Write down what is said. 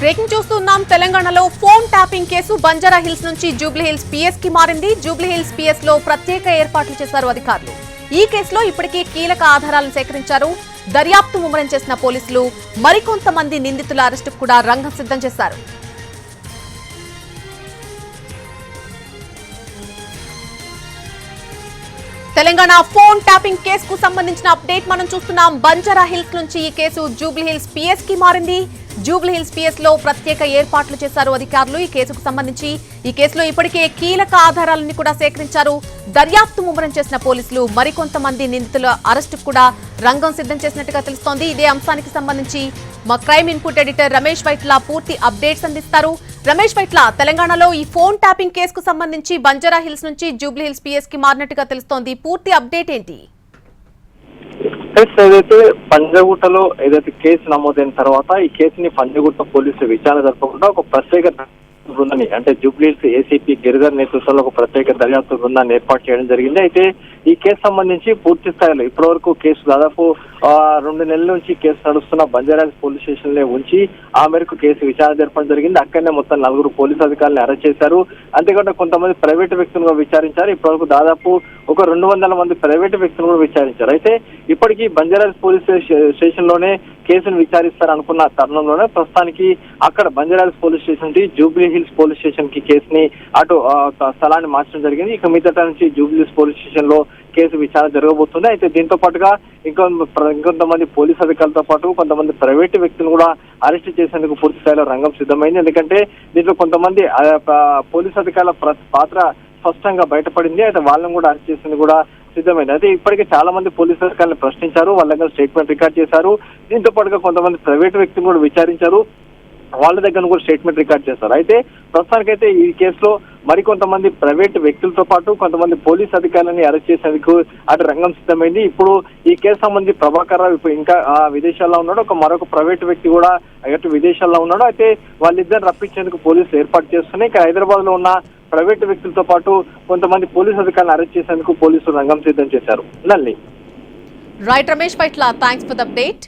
Breaking చూస్తున్నాం. తెలంగాణలో phone tapping case Banjara hills నుంచి జూబ్లీ హిల్స్ పిఎస్ కి మారింది. జూబ్లీ హిల్స్ పిఎస్ లో ప్రత్యేక ఏర్పాట్లు చేశారు అధికారులు. ఈ కేసులో ఇప్పటికే కీలక ఆధారాలను సేకరించారు. దర్యాప్తు ముమ్మరం చేసిన పోలీసులు మరికొంతమంది నిందితుల అరెస్టుకు కూడా రంగం సిద్ధం చేశారు. తెలంగాణ ఫోన్ ట్యాపింగ్ కేసుకు సంబంధించిన అప్డేట్ మనం చూస్తున్నాం. బంజారా హిల్స్ నుంచి ఈ కేసు జూబ్లీ హిల్స్ పిఎస్ కి మారింది. జూబ్లీ హిల్స్ పిఎస్ లో ప్రత్యేక ఏర్పాట్లు చేశారు అధికారులు. ఈ కేసుకు సంబంధించి ఈ కేసులో ఇప్పటికే కీలక ఆధారాలను కూడా సేకరించారు. దర్యాప్తు ముమ్మరం చేసిన పోలీసులు మరికొంతమంది నిందితుల అరెస్టుకు కూడా రంగం సిద్ధం చేసినట్టుగా తెలుస్తోంది. ఇదే అంశానికి సంబంధించి మా crime input editor Ramesh Vaitla పూర్తి అప్డేట్స్ అందిస్తారు. రమేష్ వైట్ల, తెలంగాణలో ఈ ఫోన్ ట్యాపింగ్ కేసుకు సంబంధించి బంజారా హిల్స్ నుంచి జూబ్లీ హిల్స్ పిఎస్ కి మారినట్టుగా తెలుస్తోంది. పూర్తి అప్డేట్ ఏంటి? ఏదైతే పంజగుట్టలో ఏదైతే కేసు నమోదైన తర్వాత ఈ కేసుని పంజగుట్ట పోలీసులు విచారణ జరపకుండా ఒక ప్రత్యేక బృందాన్ని అంటే జూబ్లీహిల్స్ ఏసీపీ గిరిధర్ నేతృత్వంలో ఒక ప్రత్యేక దర్యాప్తు బృందాన్ని ఏర్పాటు చేయడం జరిగింది. అయితే ఈ కేసు సంబంధించి పూర్తి స్థాయిలో ఇప్పటివరకు కేసు దాదాపు 2 నెలల నుంచి కేసు నడుస్తున్న బంజారాహిల్స్ పోలీస్ స్టేషన్ లో ఉంచి ఆ మేరకు కేసు విచారణ జరపడం జరిగింది. అక్కడనే మొత్తం 4 పోలీసు అధికారులను అరెస్ట్ చేశారు. అంతేకాకుండా కొంతమంది ప్రైవేటు వ్యక్తులను విచారించారు. ఇప్పటివరకు దాదాపు ఒక 200 మంది ప్రైవేటు వ్యక్తులను కూడా విచారించారు. అయితే ఇప్పటికీ బంజారాహిల్స్ పోలీస్ స్టేషన్ లోనే కేసును విచారిస్తారు అనుకున్న తరుణంలోనే ప్రస్తుతానికి అక్కడ బంజారాహిల్స్ పోలీస్ స్టేషన్ నుంచి జూబ్లీ హిల్స్ పోలీస్ స్టేషన్ కి కేసుని అటు స్థలాన్ని మార్చడం జరిగింది. ఇక మిగతా నుంచి జూబ్లీ హిల్స్ పోలీస్ స్టేషన్ లో కేసు విచారణ జరగబోతుంది. అయితే దీంతో పాటుగా ఇంకొంతమంది పోలీసు అధికారులతో పాటు కొంతమంది ప్రైవేటు వ్యక్తులు కూడా అరెస్ట్ చేసేందుకు పూర్తి స్థాయిలో రంగం సిద్ధమైంది. ఎందుకంటే దీంట్లో కొంతమంది పోలీసు అధికారుల పాత్ర స్పష్టంగా బయటపడింది. అయితే వాళ్ళని కూడా అరెస్ట్ చేసేందుకు కూడా సిద్ధమైంది. అయితే ఇప్పటికే చాలా మంది పోలీసు అధికారులను ప్రశ్నించారు, వాళ్ళ దగ్గర స్టేట్మెంట్ రికార్డ్ చేశారు. దీంతో పాటుగా కొంతమంది ప్రైవేటు వ్యక్తులు కూడా విచారించారు, వాళ్ళ దగ్గర కూడా స్టేట్మెంట్ రికార్డ్ చేస్తారు. అయితే ప్రస్తుతానికైతే ఈ కేసులో మరికొంతమంది ప్రైవేటు వ్యక్తులతో పాటు కొంతమంది పోలీసు అధికారులని అరెస్ట్ చేసేందుకు అటు రంగం సిద్ధమైంది. ఇప్పుడు ఈ కేసు సంబంధించి ప్రభాకర్ రావు ఇప్పుడు ఇంకా విదేశాల్లో ఉన్నాడు, మరొక ప్రైవేటు వ్యక్తి కూడా అటు విదేశాల్లో ఉన్నాడు. అయితే వాళ్ళిద్దరిని రప్పించేందుకు పోలీసులు ఏర్పాటు చేస్తున్నాయి. ఇక్కడ హైదరాబాద్ లో ఉన్న ప్రైవేటు వ్యక్తులతో పాటు కొంతమంది పోలీసు అధికారులను అరెస్ట్ చేసేందుకు పోలీసులు రంగం సిద్ధం చేశారు. నల్లి right Ramesh Vaitla, thanks for the update.